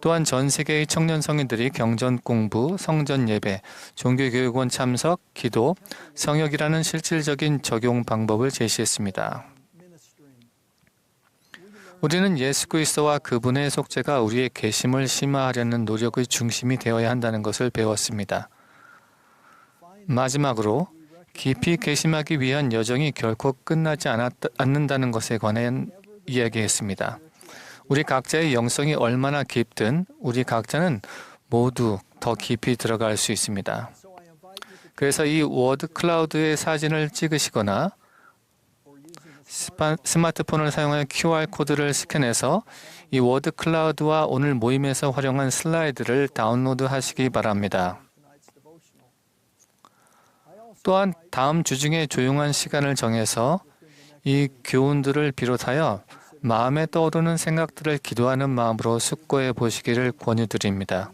또한 전 세계의 청년 성인들이 경전 공부, 성전 예배, 종교교육원 참석, 기도, 성역이라는 실질적인 적용 방법을 제시했습니다. 우리는 예수 그리스도와 그분의 속죄가 우리의 계심을 심화하려는 노력의 중심이 되어야 한다는 것을 배웠습니다. 마지막으로 깊이 계심하기 위한 여정이 결코 끝나지 않는다는 것에 관해 이야기했습니다. 우리 각자의 영성이 얼마나 깊든 우리 각자는 모두 더 깊이 들어갈 수 있습니다. 그래서 이 워드 클라우드의 사진을 찍으시거나 스마트폰을 사용하여 QR코드를 스캔해서 이 워드 클라우드와 오늘 모임에서 활용한 슬라이드를 다운로드 하시기 바랍니다. 또한 다음 주 중에 조용한 시간을 정해서 이 교훈들을 비롯하여 마음에 떠오르는 생각들을 기도하는 마음으로 숙고해 보시기를 권유드립니다.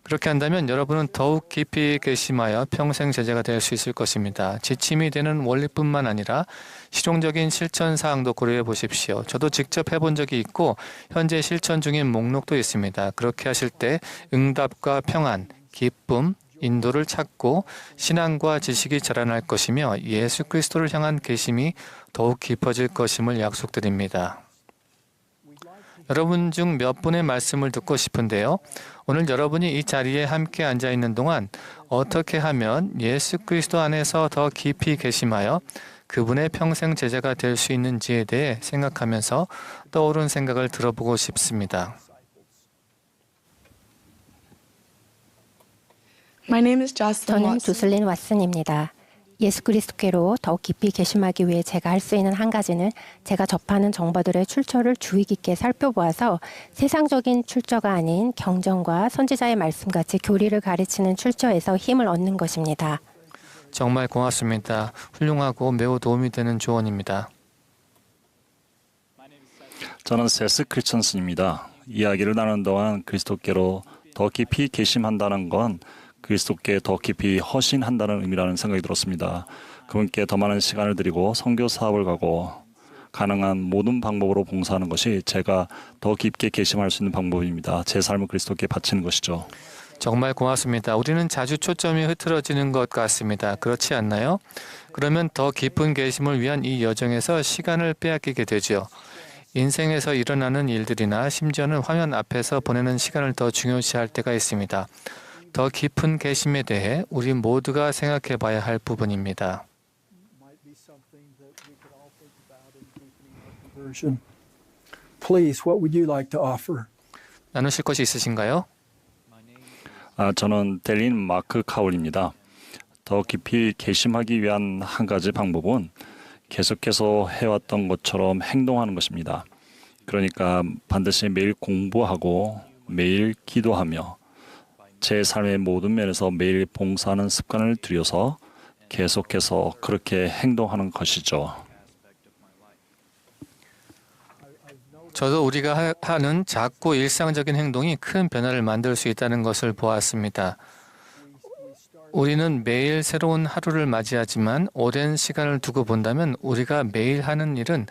그렇게 한다면 여러분은 더욱 깊이 계심하여 평생 제자가 될 수 있을 것입니다. 지침이 되는 원리뿐만 아니라 실용적인 실천 사항도 고려해 보십시오. 저도 직접 해본 적이 있고 현재 실천 중인 목록도 있습니다. 그렇게 하실 때 응답과 평안, 기쁨, 인도를 찾고 신앙과 지식이 자라날 것이며 예수 그리스도를 향한 계심이 더욱 깊어질 것임을 약속드립니다. 여러분 중 몇 분의 말씀을 듣고 싶은데요. 오늘 여러분이 이 자리에 함께 앉아 있는 동안 어떻게 하면 예수 그리스도 안에서 더 깊이 계심하여 그분의 평생 제자가 될 수 있는지에 대해 생각하면서 떠오른 생각을 들어보고 싶습니다. My name is Jocelyn 저는 Watson. 조슬린 왓슨입니다. 예수 그리스도께로 더욱 깊이 계심하기 위해 제가 할 수 있는 한 가지는 제가 접하는 정보들의 출처를 주의 깊게 살펴보아서 세상적인 출처가 아닌 경전과 선지자의 말씀같이 교리를 가르치는 출처에서 힘을 얻는 것입니다. 정말 고맙습니다. 훌륭하고 매우 도움이 되는 조언입니다. 저는 세스 크리스천슨입니다. 이야기를 나누는 동안 그리스도께로 더 깊이 계심한다는 건 그리스도께 더 깊이 헌신한다는 의미라는 생각이 들었습니다. 그분께 더 많은 시간을 드리고 선교 사업을 가고 가능한 모든 방법으로 봉사하는 것이 제가 더 깊게 계심할 수 있는 방법입니다. 제 삶을 그리스도께 바치는 것이죠. 정말 고맙습니다. 우리는 자주 초점이 흐트러지는 것 같습니다. 그렇지 않나요? 그러면 더 깊은 계심을 위한 이 여정에서 시간을 빼앗기게 되죠. 인생에서 일어나는 일들이나 심지어는 화면 앞에서 보내는 시간을 더 중요시할 때가 있습니다. 더 깊은 계심에 대해 우리 모두가 생각해 봐야 할 부분입니다. Please, what would you like to offer? 나누실 것이 있으신가요? 저는 델린 마크 카울입니다. 더 깊이 계심하기 위한 한 가지 방법은 계속해서 해왔던 것처럼 행동하는 것입니다. 그러니까 반드시 매일 공부하고 매일 기도하며 제 삶의 모든 면에서 매일 봉사하는 습관을 들여서 계속해서 그렇게 행동하는 것이죠. 저도 우리가 하는 작고 일상적인 행동이 큰 변화를 만들 수 있다는 것을 보았습니다. 우리는 매일 새로운 하루를 맞이하지만 오랜 시간을 두고 본다면 우리가 매일 하는 일은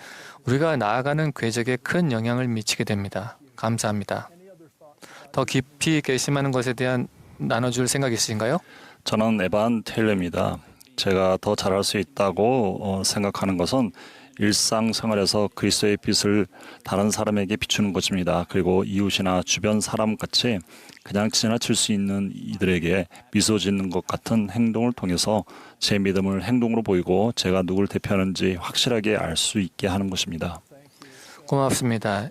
우리가 나아가는 궤적에 큰 영향을 미치게 됩니다. 감사합니다. 더 깊이 개심하는 것에 대한 나눠줄 생각 있으신가요? 저는 에반 테일러입니다. 제가 더 잘할 수 있다고 생각하는 것은 일상생활에서 그리스도의 빛을 다른 사람에게 비추는 것입니다. 그리고 이웃이나 주변 사람 같이 그냥 지나칠 수 있는 이들에게 미소 짓는 것 같은 행동을 통해서 제 믿음을 행동으로 보이고 제가 누구를 대표하는지 확실하게 알 수 있게 하는 것입니다. 고맙습니다.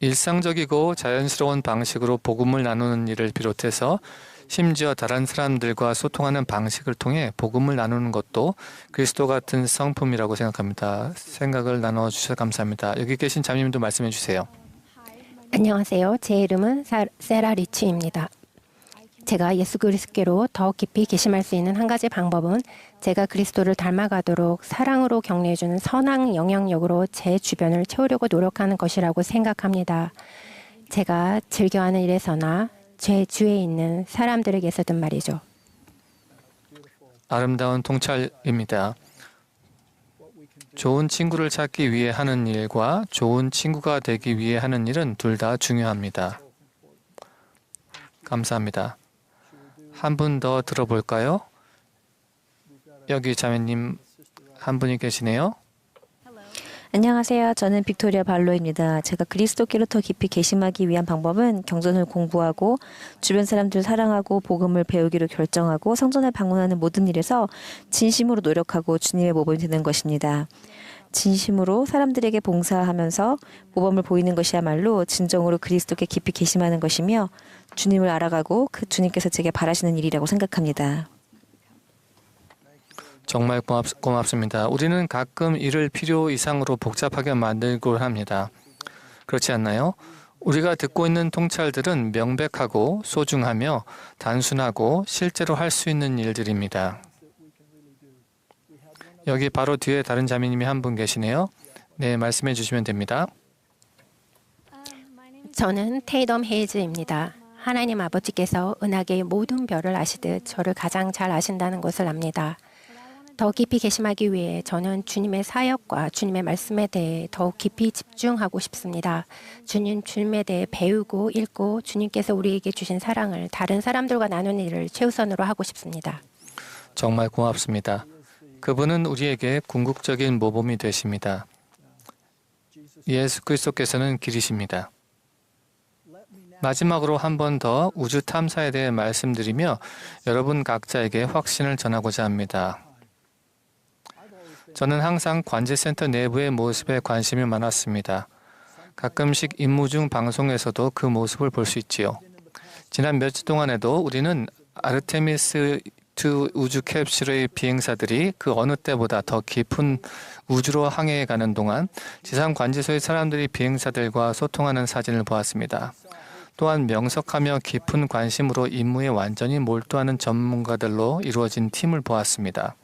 일상적이고 자연스러운 방식으로 복음을 나누는 일을 비롯해서 심지어 다른 사람들과 소통하는 방식을 통해 복음을 나누는 것도 그리스도 같은 성품이라고 생각합니다. 생각을 나눠주셔서 감사합니다. 여기 계신 자매님도 말씀해 주세요. 안녕하세요. 제 이름은 세라 리치입니다. 제가 예수 그리스도께로 더 깊이 개심할 수 있는 한 가지 방법은 제가 그리스도를 닮아가도록 사랑으로 격려해주는 선한 영향력으로 제 주변을 채우려고 노력하는 것이라고 생각합니다. 제가 즐겨하는 일에서나 제 주위에 있는 사람들에게서든 말이죠. 아름다운 통찰입니다. 좋은 친구를 찾기 위해 하는 일과 좋은 친구가 되기 위해 하는 일은 둘 다 중요합니다. 감사합니다. 한 분 더 들어볼까요? 여기 자매님 한 분이 계시네요. 안녕하세요. 저는 빅토리아 발로입니다. 제가 그리스도께로 더 깊이 개심하기 위한 방법은 경전을 공부하고 주변 사람들을 사랑하고 복음을 배우기로 결정하고 성전을 방문하는 모든 일에서 진심으로 노력하고 주님의 모범이 되는 것입니다. 진심으로 사람들에게 봉사하면서 모범을 보이는 것이야말로 진정으로 그리스도께 깊이 개심하는 것이며 주님을 알아가고 그 주님께서 제게 바라시는 일이라고 생각합니다. 정말 고맙습니다. 우리는 가끔 일을 필요 이상으로 복잡하게 만들곤 합니다. 그렇지 않나요? 우리가 듣고 있는 통찰들은 명백하고 소중하며 단순하고 실제로 할 수 있는 일들입니다. 여기 바로 뒤에 다른 자매님이 한 분 계시네요. 네, 말씀해 주시면 됩니다. 저는 테이덤 헤이즈입니다. 하나님 아버지께서 은하계의 모든 별을 아시듯 저를 가장 잘 아신다는 것을 압니다. 더 깊이 개심하기 위해 저는 주님의 사역과 주님의 말씀에 대해 더욱 깊이 집중하고 싶습니다. 주님에 대해 배우고 읽고 주님께서 우리에게 주신 사랑을 다른 사람들과 나누는 일을 최우선으로 하고 싶습니다. 정말 고맙습니다. 그분은 우리에게 궁극적인 모범이 되십니다. 예수 그리스도께서는 길이십니다. 마지막으로 한 번 더 우주 탐사에 대해 말씀드리며 여러분 각자에게 확신을 전하고자 합니다. 저는 항상 관제센터 내부의 모습에 관심이 많았습니다. 가끔씩 임무 중 방송에서도 그 모습을 볼 수 있지요. 지난 몇 주 동안에도 우리는 아르테미스 2 우주 캡슐의 비행사들이 그 어느 때보다 더 깊은 우주로 항해해 가는 동안 지상 관제소의 사람들이 비행사들과 소통하는 사진을 보았습니다. 또한 명석하며 깊은 관심으로 임무에 완전히 몰두하는 전문가들로 이루어진 팀을 보았습니다.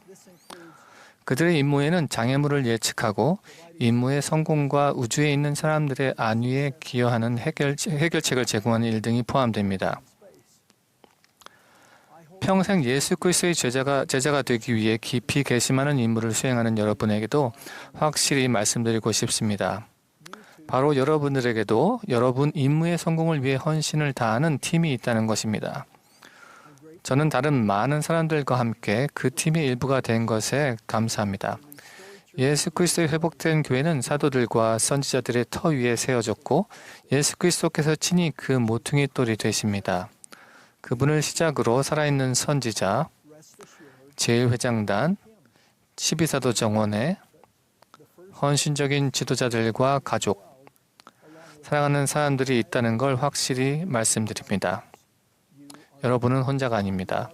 그들의 임무에는 장애물을 예측하고 임무의 성공과 우주에 있는 사람들의 안위에 기여하는 해결책을 제공하는 일 등이 포함됩니다. 평생 예수 그리스도의 제자가 되기 위해 깊이 개심하는 임무를 수행하는 여러분에게도 확실히 말씀드리고 싶습니다. 바로 여러분들에게도 여러분 임무의 성공을 위해 헌신을 다하는 팀이 있다는 것입니다. 저는 다른 많은 사람들과 함께 그 팀의 일부가 된 것에 감사합니다. 예수 그리스도의 회복된 교회는 사도들과 선지자들의 터 위에 세워졌고 예수 그리스도께서 친히 그 모퉁이 돌이 되십니다. 그분을 시작으로 살아있는 선지자, 제1회장단, 12사도 정원회, 헌신적인 지도자들과 가족, 사랑하는 사람들이 있다는 걸 확실히 말씀드립니다. 여러분은 혼자가 아닙니다.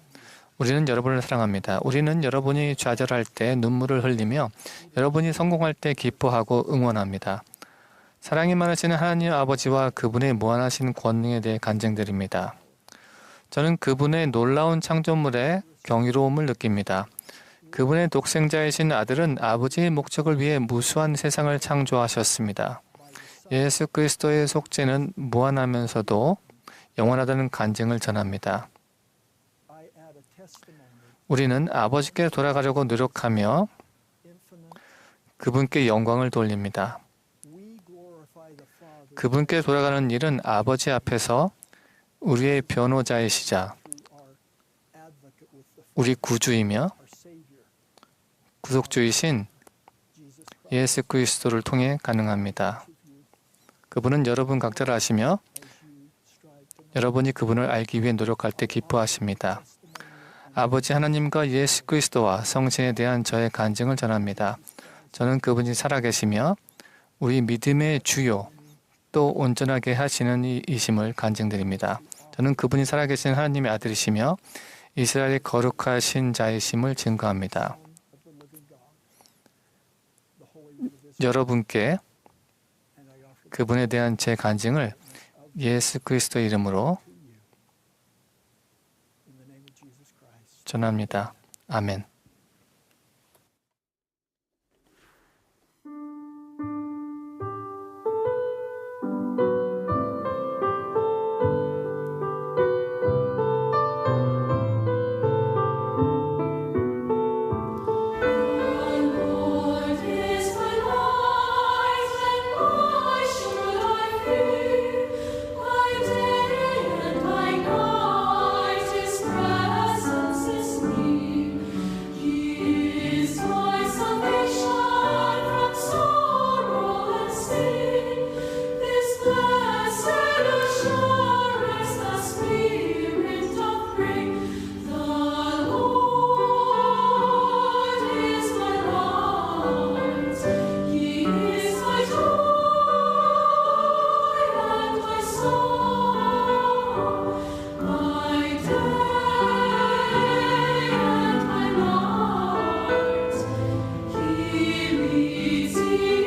우리는 여러분을 사랑합니다. 우리는 여러분이 좌절할 때 눈물을 흘리며 여러분이 성공할 때 기뻐하고 응원합니다. 사랑이 많으시는 하나님 아버지와 그분의 무한하신 권능에 대해 간증드립니다. 저는 그분의 놀라운 창조물에 경이로움을 느낍니다. 그분의 독생자이신 아들은 아버지의 목적을 위해 무수한 세상을 창조하셨습니다. 예수 그리스도의 속죄는 무한하면서도 영원하다는 간증을 전합니다. I add a testimony, 우리는 아버지께 돌아가려고 노력하며 infinite. 그분께 영광을 돌립니다. We glorify the Father 그분께 돌아가는 일은 아버지 앞에서 우리의 변호자이시자 through our advocate with the Father, 우리 구주이며 our Savior, 구속주이신 Jesus Christ. 예수 그리스도를 통해 가능합니다. 그분은 여러분 각자를 아시며 As you strive to know 여러분이 그분을 알기 위해 노력할 때 기뻐하십니다. 아버지 하나님과 예수 그리스도와 성신에 대한 저의 간증을 전합니다. 저는 그분이 살아계시며 우리 믿음의 주요 또 온전하게 하시는 이심을 간증드립니다. 저는 그분이 살아계신 하나님의 아들이시며 이스라엘의 거룩하신 자이심을 증거합니다. of the living God, the Holy Word of Israel, 여러분께 and I offer 그분에 대한 제 간증을 예수 그리스도 이름으로 to you in the name of Jesus Christ. 전합니다. 아멘. Lord is my light, and why should I fear? By day and by night His presence is near. He is my salvation from sorrow and sin. This blessed assurance the Spirit doth bring. The Lord is my light, He is my joy and my song, my day and my night. He leads me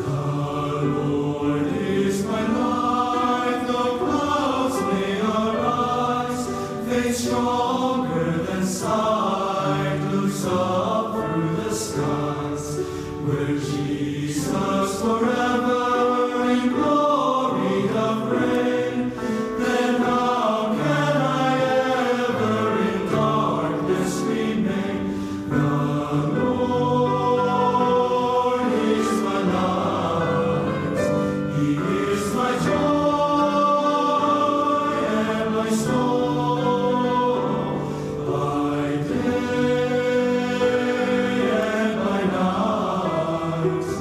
Lord is my light, though clouds may arise, faith stronger than sight looks up through the skies, where Jesus forever in glory doth reign. Then how can I ever in darkness remain? The Lord is my light, He is my joy and my soul, by day and by night.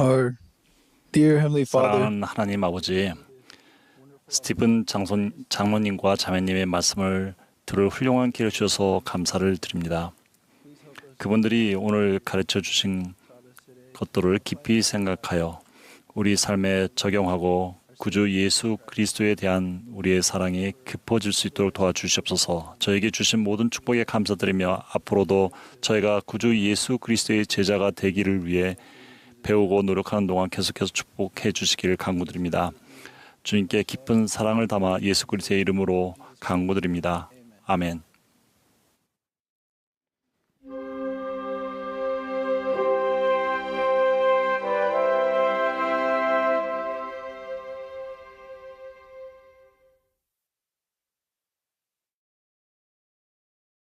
Our dear Heavenly Father, 사랑하는 하나님 아버지, 스티븐 장로님과 자매님의 말씀을 들을 훌륭한 기회를 주셔서 감사를 드립니다. 그분들이 오늘 가르쳐 주신 것들을 깊이 생각하여 우리 삶에 적용하고 구주 예수 그리스도에 대한 우리의 사랑이 깊어질 수 있도록 도와주시옵소서. 저에게 주신 모든 축복에 감사드리며 앞으로도 저희가 구주 예수 그리스도의 제자가 되기를 위해 배우고 노력하는 동안 계속해서 축복해 주시기를 간구드립니다. 주님께 깊은 사랑을 담아 예수 그리스도의 이름으로 간구드립니다. 아멘.